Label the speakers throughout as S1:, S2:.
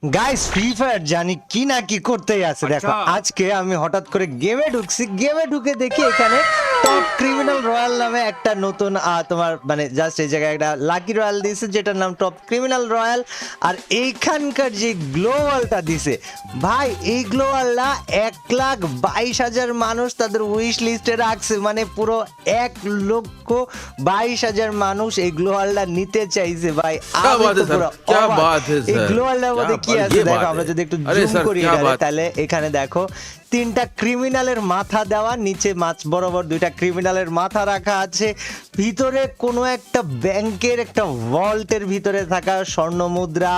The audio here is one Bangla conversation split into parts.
S1: গাইস ফ্রি ফায়ার জানি কি না কি করতেই আছে। দেখো আজকে আমি হঠাৎ করে গেমে ঢুকছি, গেমে ঢুকে দেখি এখানে টপ ক্রিমিনাল রয়্যাল নামে একটা নতুন তোমার মানে জাস্ট এই জায়গায় একটা লাকি রয়্যাল দিয়েছে যেটার নাম টপ ক্রিমিনাল রয়্যাল। আর এইখানকার যে গ্লোয়ালটা দিছে ভাই, এই গ্লোয়ালটা 1,22,000 মানুষ তাদের উইশ লিস্টে রাখছে, মানে পুরো 1,22,000 মানুষ এই গ্লোয়ালটা নিতে চাইছে ভাই। আমি তো পুরো অবাক। এই গ্লোয়ালটার মধ্যে কি আছে দেখো, আমরা যদি একটু জুম করি তাহলে এখানে দেখো 3টা ক্রিমিনালের মাথা দেওয়া, নিচে মাছ বরাবর 2টা ক্রিমিনালের মাথা রাখা আছে, ভিতরে কোনো একটা ব্যাংকের একটা ভল্টের ভিতরে থাকা স্বর্ণ মুদ্রা,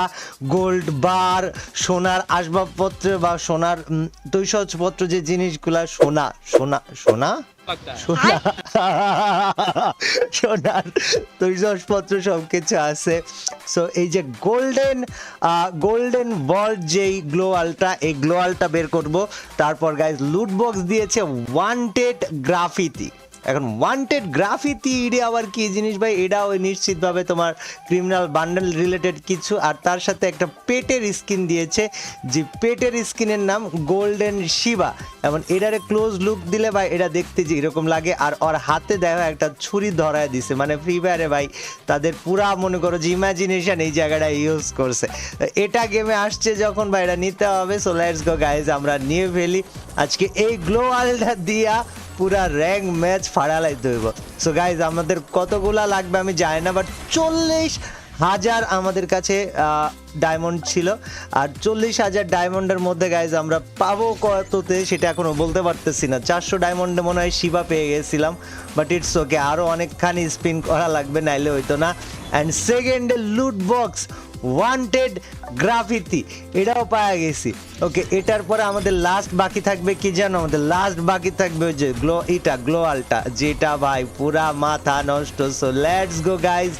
S1: গোল্ড বার, সোনার আসবাবপত্র বা সোনার তৈজসপত্র, যে জিনিসগুলা সোনা সোনা সোনা সোনা সোনার তৈজসপত্র সবকিছু আছে। সো এই যে গোল্ডেন ভল্ট যেই গ্লোয়ালটা, এই গ্লোয়ালটা বের করব। তারপর গাইজ লুট বক্স দিয়েছে ওয়ান্টেড গ্রাফিতি। এখন ওয়ান্টেড গ্রাফিতি এটা আবার কি জিনিস ভাই? এটাও নিশ্চিতভাবে তোমার ক্রিমিনাল বান্ডেল রিলেটেড কিছু। আর তার সাথে একটা পেটের স্কিন দিয়েছে, যে পেটের স্কিনের নাম গোল্ডেন শিবা। এবং এটারে ক্লোজ লুক দিলে ভাই এটা দেখতে যে এরকম লাগে। আর ওর হাতে দেখো একটা ছুরি ধরায় দিছে, মানে ফ্রি ফায়ারে ভাই তাদের পুরা মনে করো যে ইমাজিনেশন এই জায়গাটা ইউজ করছে। এটা গেমে আসছে যখন ভাই এটা নিতে হবে। সো লেটস গো গাইজ, আমরা নিয়ে ফেলি আজকে এই গ্লোয়ালটা দিয়া পুরা র্যাঙ্ক ম্যাচ ফাড়ালাইতে হইব। সো গাইজ আমাদের কতগুলা লাগবে আমি জানি না, বাট 40,000 আমাদের কাছে ডায়মন্ড ছিল। আর 40,000 ডায়মন্ডের মধ্যে গাইজ আমরা পাবো কততে সেটা এখনো বলতে পারতেছি না। 400 ডায়মন্ডে মনে হয় শিবা পেয়ে গেছিলাম, বাট ইটস ওকে, আরও অনেকখানি স্পিন করা লাগবে, নাইলে হইতো না। অ্যান্ড সেকেন্ডে লুট বক্স ওয়ান্টেড গ্রাফিতি, এটাও পাওয়া গেছি। ওকে, এটার পরে আমাদের লাস্ট বাকি থাকবে কি জানো? আমাদের লাস্ট বাকি থাকবে ওই যে গ্লোয়ালটা, যেটা ভাই পুরা মাথা নষ্ট। So let's go guys,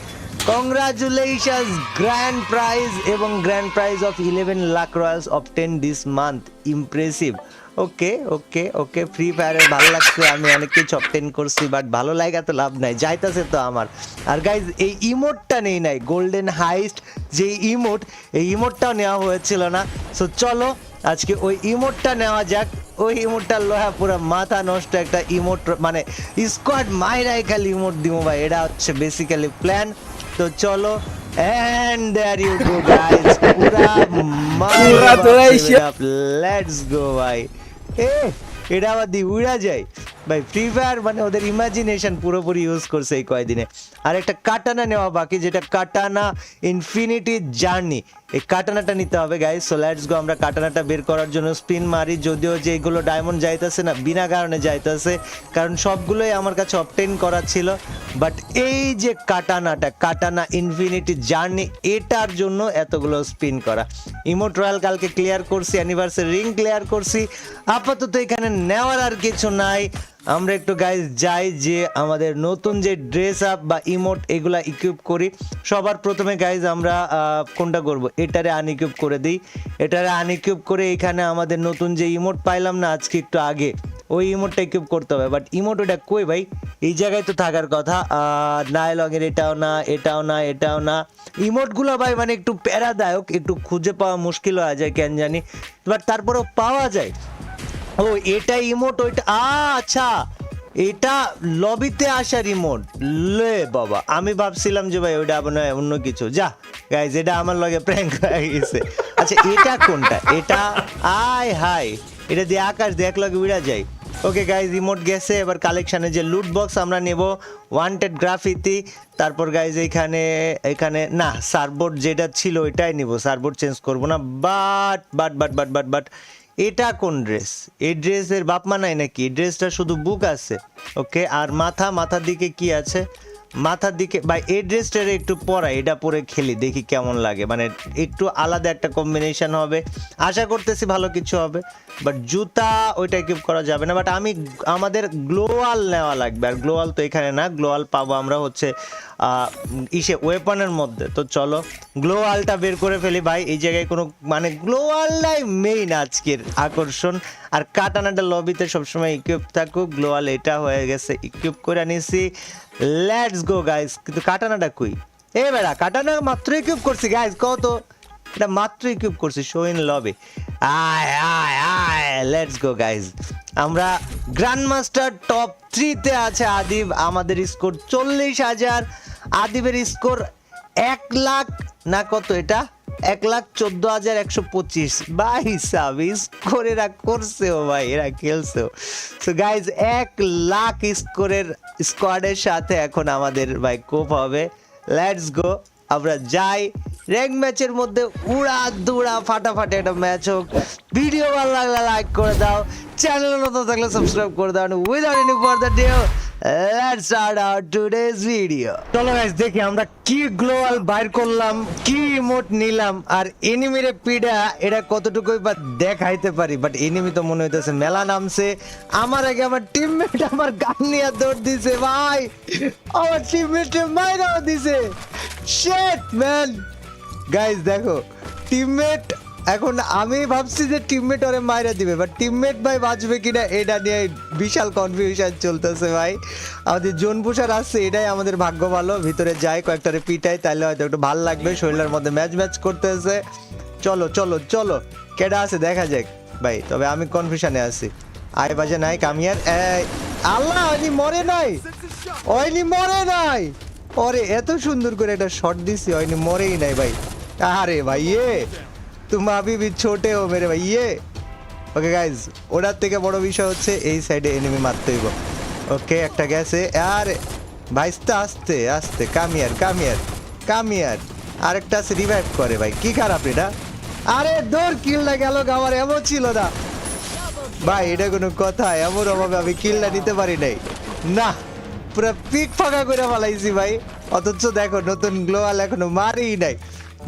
S1: congratulations, grand prize এবং grand prize of 11 lakh royals obtain this month, impressive. Okay okay okay, free ফায়ারের ভালো লাগছে, আমি অনেক কিছু অবটেন করছি, বাট ভালো লাগা তো লাভ নাই, যাইতাছে তো আমার। আর গাইজ এই ইমোটটা নেই নাই, গোল্ডেন হাইস্ট যে ইমোট, এই ইমোটটাও নেওয়া হয়েছিল না। সো চলো আজকে ওই ইমোটটা নেওয়া যাক। ওই ইমোটটা লোহা পুরো মাথা নষ্ট একটা ইমোট, মানে স্কোয়াড মাইরাই খালি ইমোট দিব ভাই, এটা হচ্ছে বেসিক্যালি প্ল্যান। তো চলো, and there you go guys, let's go ভাই। এটা আবার দি উড়া যায় ভাই। ফ্রি ফায়ার মানে ওদের ইমাজিনেশন পুরোপুরি ইউজ করছে এই কয়দিনে। আর একটা কাটানা নেওয়া বাকি, যেটা কাটানা ইনফিনিটি জার্নি, এই কাটানাটা নিতে হবে গাইস। সো লেটস গো, আমরা কাটানাটা বের করার জন্য স্পিন মারি, যদিও যে এগুলো ডায়মন্ড যাইতেছে না, বিনা কারণে যাইতেছে, কারণ সবগুলোই আমার কাছে অবটেন করা ছিল। বাট এই যে কাটানা ইনফিনিটি জার্নি, এটার জন্য এতগুলো স্পিন করা। ইমোট রয়্যাল কালকে ক্লিয়ার করছি, অ্যানিভার্সারি রিং ক্লিয়ার করছি, আপাতত এখানে নেওয়ার আর কিছু নাই। আমরা একটু গাইজ যাই যে আমাদের নতুন যে ড্রেস আপ বা ইমোট এগুলা ইকুইপ করি। সবার প্রথমে গাইজ আমরা কোনটা করব, এটারে আনইকুইপ করে দিই। এটারে আনইকুইপ করে এখানে আমাদের নতুন যে ইমোট পাইলাম না আজকে একটু আগে, ওই ইমোটটা ইকুইপ করতে হবে। বাট ইমোট ওটা কই ভাই? এই জায়গায় তো থাকার কথা। নাইলগের এটাও না, এটাও না, এটাও না। ইমোটগুলো ভাই মানে একটু প্যারাদায়ক, একটু খুঁজে পাওয়া মুশকিল হয়ে যায় কেন জানি, বাট তারপরেও পাওয়া যায়। ও এটা ইমোট, ওইটা আচ্ছা, এটা লবিতে আসার রিমোট। লে বাবা, আমি ভাবছিলাম যে ভাই ওইটা আপনার অন্য কিছু। যা গাইজ, এটা আমার লগে প্র্যাঙ্ক হয়ে গেছে। আচ্ছা এটা কোনটা? এটা আয় হাই, এটা দিয়ে আকাশ দিয়ে এক লগে উড়া যায়। ওকে গাইজ, রিমোট গেছে। এবার কালেকশানে যে লুট বক্স আমরা নেব, ওয়ান্টেড গ্রাফিতি। তারপর গাইজ এখানে না, সার্ফবোর্ড যেটা ছিল ওইটাই নিব, সার্ফবোর্ড চেঞ্জ করবো না। বাট এটা কোন ড্রেস? এই ড্রেসের বাপমা নাই নাকি? এই ড্রেসটা শুধু বুক আছে। ওকে, আর মাথার দিকে কি আছে? মাথার দিকে ভাই এই ড্রেসটারে একটু পরাই, এটা পরে খেলি, দেখি কেমন লাগে, মানে একটু আলাদা একটা কম্বিনেশন হবে, আশা করতেছি ভালো কিছু হবে। বাট জুতা ওইটা ইকুইপ করা যাবে না, বাট আমাদের গ্লোয়াল নেওয়া লাগবে। আর গ্লোয়াল তো এখানে না, গ্লোয়াল পাবো আমরা হচ্ছে ওয়েপনের মধ্যে। তো চলো গ্লোয়ালটা বের করে ফেলি ভাই। এই জায়গায় কোনো মানে গ্লোয়ালটাই মেইন আজকের আকর্ষণ। আর কাটানাটা লবিতে সবসময় ইকুইপ থাকুক। গ্লোয়াল এটা হয়ে গেছে, ইকুইপ করে নিছি। লেটস গো গাইস, কিন্তু কাটানাটা কই? এ বেড়া, কাটানা মাত্র ইকুইপ করছি গাইস, কত এটা মাত্র ইকুইপ করছি, শো ইন লবি। আয় আয় আয়, লেটস গো গাইজ। আমরা গ্র্যান্ড মাস্টার টপ 3 তে আছে আদিব, আমাদের স্কোর 40,000, আদিবের স্কোর 1 লাখ না কত, এটা 1,14,125। ভাই সাব স্কোর এরা করছেও ভাই, এরা খেলছেও। সো গাইজ 1 লাখ স্কোরের স্কোয়াডের সাথে এখন আমাদের ভাই কোপ হবে। লেটস গো, আমরা যাই র্যাঙ্ক ম্যাচের মধ্যে, উড়া দুড়া ফাটাফাটি একটা ম্যাচ হোক। ভিডিও ভালো লাগলে লাইক করে দাও, চ্যানেলে নতুন থাকলে সাবস্ক্রাইব করে দাও। Without any further due, let's start our today's video. চলো গাইস দেখি আমরা কি গ্লোবাল বাইর করলাম, কি ইমোট নিলাম, আর এনিমিরে পিডা এটা কতটুকুই বা দেখাইতে পারি। বাট এনিমি তো মনে হইতেছে মেলা নামছে। আমার আগে আমার টিমমেট আমার গান নিয়ে দৌড় দিছে ভাই, আমার টিমমেটে মাইরাও দিছে। Shit man. গাইস দেখো টিমমেট, এখন আমি ভাবছি যে টিমমেট ওরে মাইরা দিবে, বাট টিমমেট ভাই বাঁচবে কিনা এটা নিয়ে বিশাল কনফিউশন চলতেছে ভাই। আমাদের জোন পুষার আসছে, এটাই আমাদের ভাগ্য ভালো। ভিতরে যাই কয়েকটারে পিটাই, তাহলে হয়তো একটু ভালো লাগবে, শরীরের মধ্যে ম্যাচ ম্যাচ করতেছে। চলো চলো চলো, কেডা আছে দেখা যাক ভাই। তবে আমি কনফিউশনে আছি। আয় বাজে নাই কামিয়ার, আল্লাহ ওইনি মরে নাই, ওইনি মরে নাই। ওরে এত সুন্দর করে একটা শট দিছি, ওইনি মরেই নাই ভাই। আরে ভাই তুমি अभी भी छोटे हो मेरे ভাইয়ে। ওকে গাইজ, ওটার থেকে বড় বিষয় হচ্ছে এই সাইডে এনিমি মারতে হইব। ওকে একটা গেছে, আরে ভাইস্তা আস্তে আস্তে, কামিয়ার কামিয়ার কামিয়ার। আরেকটা আছে রিভাইভ করে ভাই, কি খারাপ এটা। আরে দৌড়, কিলটা গেল আমার, এমন ছিল না ভাই, এটা কোনো কথা? এমন অভাবে আমি কিলটা নিতে পারি নাই না, পুরো পিক ফাঁকা করে ফেলাইছি ভাই। অথচ দেখো নতুন গ্লোয়াল এখনো মারি নাই,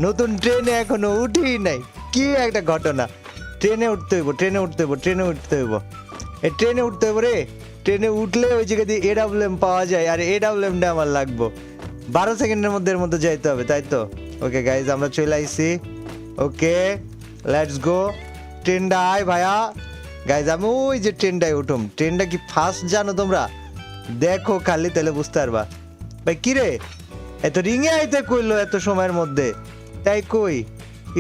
S1: নতুন ট্রেনে এখনো উঠি নাই। কি একটা ঘটনা। ট্রেনে উঠতে হইব, ট্রেনে উঠতে হইব, ট্রেনে উঠতে হইব, এই ট্রেনে উঠতে হইব রে। ট্রেনে উঠলে ওই জায়গা দিয়ে AWM পাওয়া যায়, আর AWMটা আমার লাগবো। 12 সেকেন্ডের মধ্যে এর মধ্যে যাইতে হবে, তাই তো? ওকে গাইজ, আমরা চলে আইছি। Okay let's go. ট্রেনটা আয় ভাইয়া। গাইজ আমি ওই যে ট্রেনটায় উঠুম। ট্রেনটা কি ফাস্ট জানো তোমরা? দেখো খালি, তাহলে বুঝতে পারবা। ভাই কি রে, এত রিঙে আইতে কইলো এত সময়ের মধ্যে, তাই কই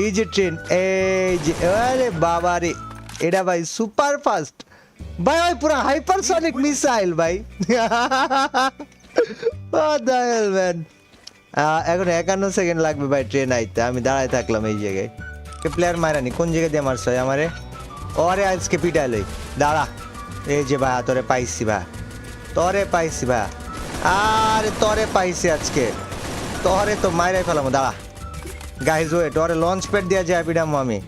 S1: এই যে ট্রেন, এই যে, আরে বাবা রে, এটা ভাই সুপার ফাস্ট ভাই, ওই পুরো হাইপারসনিক মিসাইল ভাই। What the hell man? এখন 51 সেকেন্ড লাগবে ভাই ট্রেন আইতে। আমি দাঁড়ায় থাকলাম এই জায়গায়। প্লেয়ার মারানি কোন জায়গায় দিয়ে মারছ আমারে? ওরে আজকে পিটাইলই, দাঁড়া। এই যে ভাই তোরে পাইছি ভাই, তরে পাইছি ভাই, আরে তরে পাইছি আজকে, তরে তো মাইরে ফেলাম। দাঁড়া গাইজ, ওয়েট, ওরে লঞ্চ প্যাড দিয়ে যায় পিটাম আমি।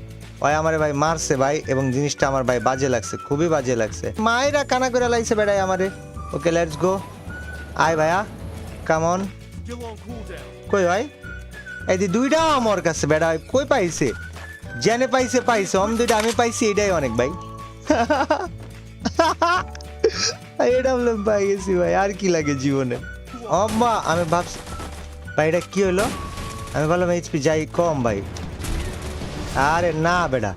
S1: ওই আমারে ভাই মারছে ভাই, এবং জিনিসটা আমার ভাই বাজে লাগছে, খুবই বাজে লাগছে। মায়েরা কানা করে লাইছে বেড়াই আমারে। ওকে লেটস গো, আয় ভাইয়া, কাম অন। কই ভাই এই দুইটা আমার কাছে বেড়া, কই পাইছে? জেনে পাইছে পাইছে, দুইটা আমি পাইছি, এটাই অনেক ভাই। এটা বললাম পাই গেছি ভাই, আর কি লাগে জীবনে। অম্মা আমি ভাবছি ভাই এটা কি হলো, আমি বললাম HP যাই কম ভাই। আরে না বেটা,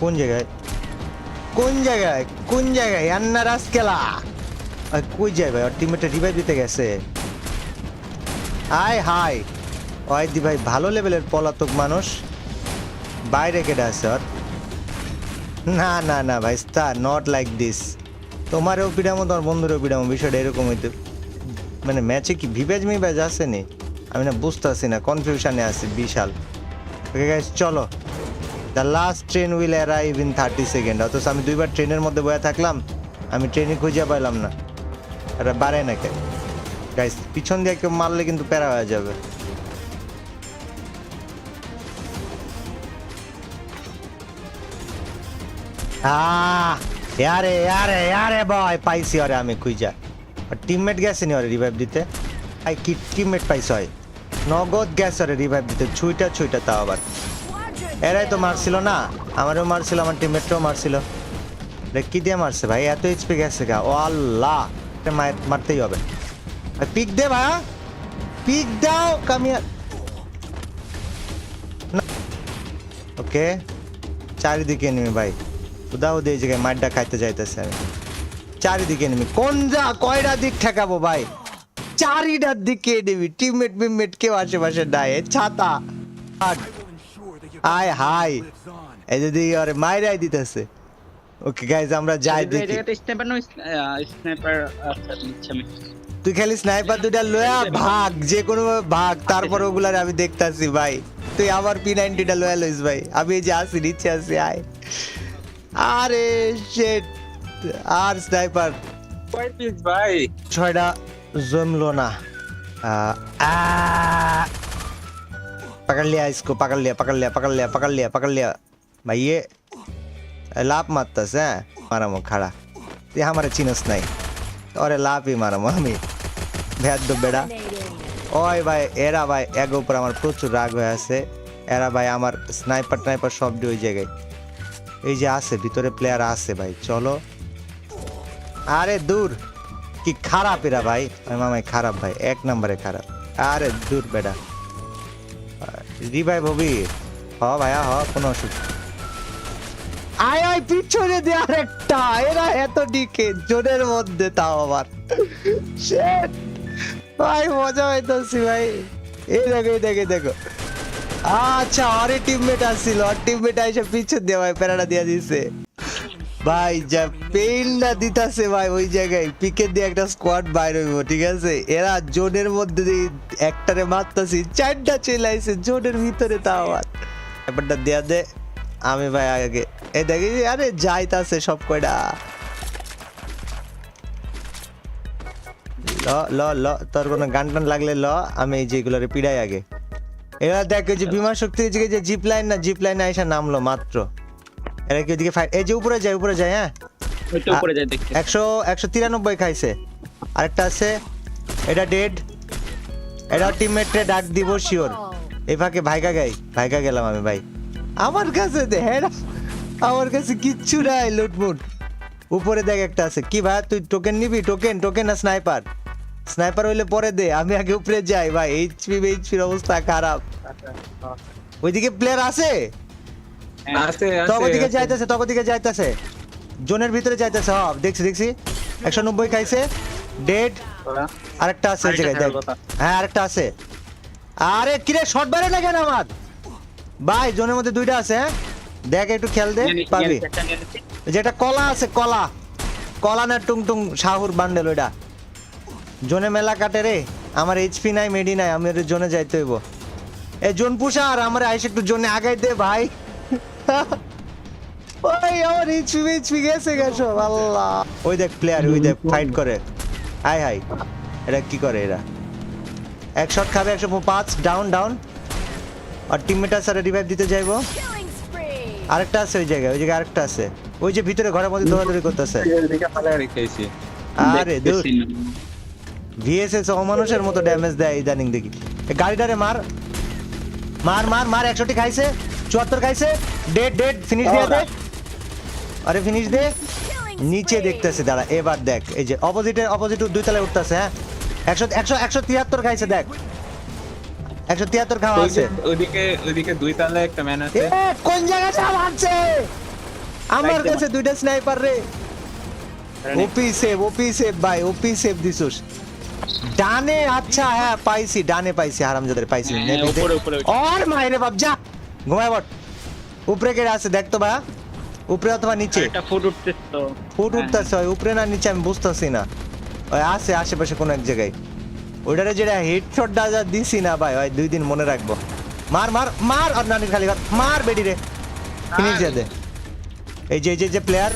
S1: কোন জায়গায় কোন জায়গায় কোন জায়গায় আন্না রাসকেলা, কই যায় ভাই? ওর টিমমেটটা রিভাইভ দিতে গেছে। আয় হাই, ওই দি ভাই ভালো লেভেলের পলাতক মানুষ। বাইরে কেটে আছে ওর। না না না ভাই, স্টার নট লাইক দিস। তোমারও পিডামো, তোমার বন্ধুরও পিডামো, বিষয়টা এরকম হইতে, মানে ম্যাচে কি ভিবেজ মিবেজ আসেনি, আমি না বুঝতেছি না, কনফিউশনে আছি বিশাল। ওকে গাইস চলো, the last train will arrive in 30 second. অথচ আমি দুইবার ট্রেনের মধ্যে বয়ে থাকলাম, আমি ট্রেনে খুঁজে পাইলাম না। এটা বাড়ায় না কে গাইস? পিছন দিয়ে কেউ মারলে কিন্তু প্যারা হয়ে যাবে। यारे यारे यारे बॉय पाइसी अरे আমি খুঁজা টিমমেট গেছে নি ওরে রিভাইভ দিতে। আই কি টিমমেট পাইছে হয় নগদ গেছে ওরে রিভাইভ দিতে, ছুইটা ছুইটা তাও আবার। এরাই তো মারছিল না, আমারও মারছিল, আমার টিমমেটও মারছিল। রে কি দিয়ে মারছে ভাই? এত এইচপি গেছে গা, ও আল্লাহ, এটা মারতেই হবে। পিক দে ভাই, পিক দাও কামিয়া। ওকে চারিদিকে এনিমি ভাই, উদাও দিয়ে জায়গায় মারটা খাইতে যাইতেছে আমি। চারিদিকে এনিমি, কোন যা কয়টা দিক ঠেকাবো ভাই? চারিটার দিকে এনিমি, টিমমেট বিমমেট কেউ আশেপাশে নাই। ছাতা আয় হাই এই যদি আরে মাইরাই দিতেছে ওকে গাইস আমরা যাই
S2: এই
S1: দেখি
S2: জায়গাতে স্নাইপার নো স্নাইপার আচ্ছা নিচ্ছে আমি
S1: তুই খালি স্নাইপার দুটা লয়া ভাগ যে কোনো ভাগ তারপর ওগুলার আমি দেখতাছি ভাই তুই আবার P90 টা লয়া লইস ভাই আমি এই যে আসি নিচে আসি আয় আরে শিট আর স্নাইপার
S3: কয় পিস ভাই?
S1: ছয়টা জমলো না पकड़ लिया इसको पकड़ लिया पकड़ लिया पकड़ लिया पकड़ लिया पकड़ लिया भाई ये लाभ मारता से मारा मो खड़ा ते हमारे चिनस नहीं और लाभ ही मारा मो हमें भेद दो बेड़ा ওই ভাই এরা ভাই এক উপর আমার প্রচুর রাগ হয়ে আছে এরা ভাই আমার স্নাইপার টাইপার সব দিয়ে ওই জায়গায় এই যে আছে ভিতরে প্লেয়ার আছে ভাই চলো আরে দূর কি খারাপ এরা ভাই মামাই খারাপ ভাই এক নম্বরে খারাপ আরে দূর বেটা রিভাইভ হবি হ ভাইয়া হ কোনো অসুবিধা আয় আয় পিছনে দে আরেকটা এরা এত ডিকে জোনের মধ্যে তাও আবার Shit! ভাই মজা হইতাছি ভাই এই দেখো আচ্ছা আরে টিমমেট আসছিল আর টিমমেট এসে পিছন দিয়ে ভাই প্যারাটা দিয়ে দিছে ভাই যা পেইনটা দিতাছে ভাই ওই জায়গায় পিকে দিয়ে একটা স্কোয়াড বাইর হইব ঠিক আছে এরা জোনের মধ্যে দিয়ে একটারে মারতাছি চারটা চলে আইছে জোনের ভিতরে তাও আবার ব্যাপারটা দেয়া দে আমি ভাই আগে এই দেখি আরে যাইতাছে সব কয়টা ল ল ল তোর কোনো গান টান লাগলে ল আমি এই যেগুলোরে পিড়াই আগে এরা দেখ যে বিমান শক্তি যে জিপ লাইন আইসা নামলো মাত্র এরা কি ওইদিকে ফাইট এই যে উপরে যায় হ্যাঁ
S2: ওইটা উপরে যাই দেখতে
S1: 193 খাইছে আরেকটা আছে এটা ডেড এটা টিমমেটরে ডাক দিব শিওর এই ফাঁকে ভাইগা গেলাম আমি ভাই আমার কাছে দে হ্যাঁ আমার কাছে কিচ্ছু নাই লুটমুট উপরে দেখ একটা আছে কি ভাই তুই টোকেন নিবি টোকেন না স্নাইপার হইলে পরে দে আমি আগে উপরে যাই ভাই এইচপির অবস্থা খারাপ ওইদিকে প্লেয়ার আছে
S3: আছে
S1: তখন দিকে যাইতেছে জোনের ভিতরে যাইতেছে হ্যাঁ দেখছি 190 খাইছে ডেড আরেকটা আছে এই জায়গায় দেখ হ্যাঁ আরেকটা আছে আরে কিরে শট বারে না কেন আমার ভাই জোনের মধ্যে দুইটা আছে হ্যাঁ দেখ একটু খেল দে পাবি যেটা কলা আছে কলা না টুংটুং শাহুর বান্ডেল ওইটা জোনে মেলা কাটে রে আমার এইচপি নাই মেডি নাই আমি জোনে যাইতে হইব এই জোন পুষার আমার আইসে একটু জোনে আগাই দে ভাই ওই আমার এইচপি গেছে আল্লাহ ওই দেখ প্লেয়ার ওই দেখ ফাইট করে হাই এরা কি করে এরা এক শট খাবে 105 ডাউন আর টিমমেট আছে রিভাইভ দিতে যাইবো আরেকটা আছে ওই জায়গায় আরেকটা আছে ওই যে ভিতরে ঘরের মধ্যে দৌড়াদৌড়ি করতেছে
S3: এদিকে ফালা রেখেছি
S1: আরে দূর ভিএসএস অমানুষের মতো ড্যামেজ দেয় ইদানিং দেখি গাড়িটারে মার 100টি খাইছে 74 খাইছে ডেড ফিনিশ দিয়ে দে আরে ফিনিশ দে নিচে দেখতেছে দাঁড়া এবার দেখ এই যে অপোজিট দুই তলায় উঠতেছে হ্যাঁ 173 খাইছে দেখ 173 খাওয়া আছে
S3: ওইদিকে দুই তলায় একটা ম্যান আছে
S1: কোন জায়গায় যা মারছে আমার কাছে দুইটা স্নাইপার রে ওপি সেভ ভাই ওপি সেভ দিছুস ডানে আচ্ছা হ্যাঁ পাইছি ডানে পাইছি হারামজাদের পাইছি আর মাইরে বাপ যা ঘুমায় বট উপরে কে আছে দেখ তো ভাই উপরে অথবা নিচে
S2: এটা ফুট
S1: উঠতেছে উপরে না নিচে আমি বুঝতাছি না ওই আছে আশেপাশে কোন এক জায়গায় ওইটারে যেটা হেডশট যা দিছি না ভাই ওই 2 দিন মনে রাখবো মার আর নানি খালি মার বেডি রে ফিনিশ দিয়ে দে এই যে প্লেয়ার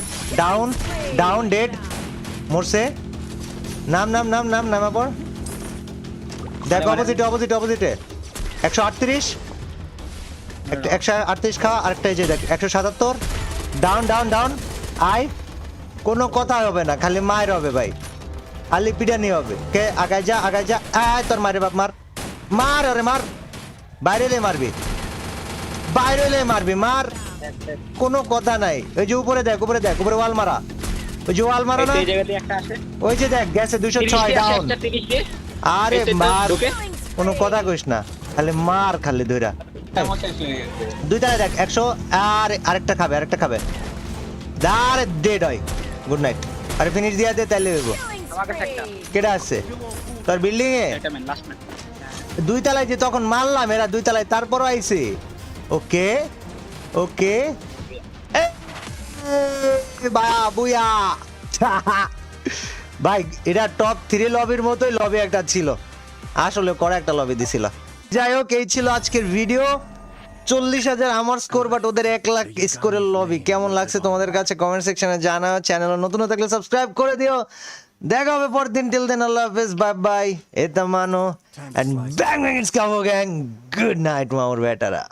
S1: ডাউন ডেড মরছে নাম নামা পর দেখ অপোজিটে 138 138 খাওয়া আরেকটা এই যে দেখ 177 ডাউন আয় কোনো কথা হবে না খালি মায়ের হবে ভাই খালি পিটানি হবে কে আগায় যা আয় তোর মারে বাপ মার আরে মার বাইরে মারবি মার কোনো কথা নাই ওই যে উপরে দেখ উপরে ওয়াল মারা ওই যে ওয়াল মারা না
S2: এই জায়গাতে একটা আছে
S1: ওই যে দেখ গেছে 206 ডাউন আরে মার কোনো কথা কইস না খালি মার খালি ধইরা দুইটাই দেখ 100 আর আরেকটা খাবে দাঁড় ডেড হয় গুড নাইট আরে ফিনিশ দিয়া দে তাইলে হইব
S2: আমার কাছে একটা
S1: কেডা আছে তোর বিল্ডিং এ
S2: এটা ম্যান লাস্ট ম্যান
S1: দুই তলায় যে তখন মারলাম এরা দুই তলায় তারপরও আইছে ওকে ওকে বায়া বুয়া ভাই এটা টপ 3 লবির মতোই লবি একটা ছিল, আসলে কড়া একটা লবি দিছিল। যাই হোক, এই ছিল আজকের ভিডিও। 40,000 আমার স্কোর, বাট ওদের 1 লাখ স্কোরের লবি। কেমন লাগছে তোমাদের কাছে কমেন্ট সেকশনে জানাও। চ্যানেলে নতুন থাকলে সাবস্ক্রাইব করে দিও। দেখা হবে পরদিন। টিল দেন আল্লাহ হাফেজ, বাই বাই। এটা মানো এন্ড ব্যাং ব্যাং ইটস কামো গ্যাং। গুড নাইট মামুর বেটারা।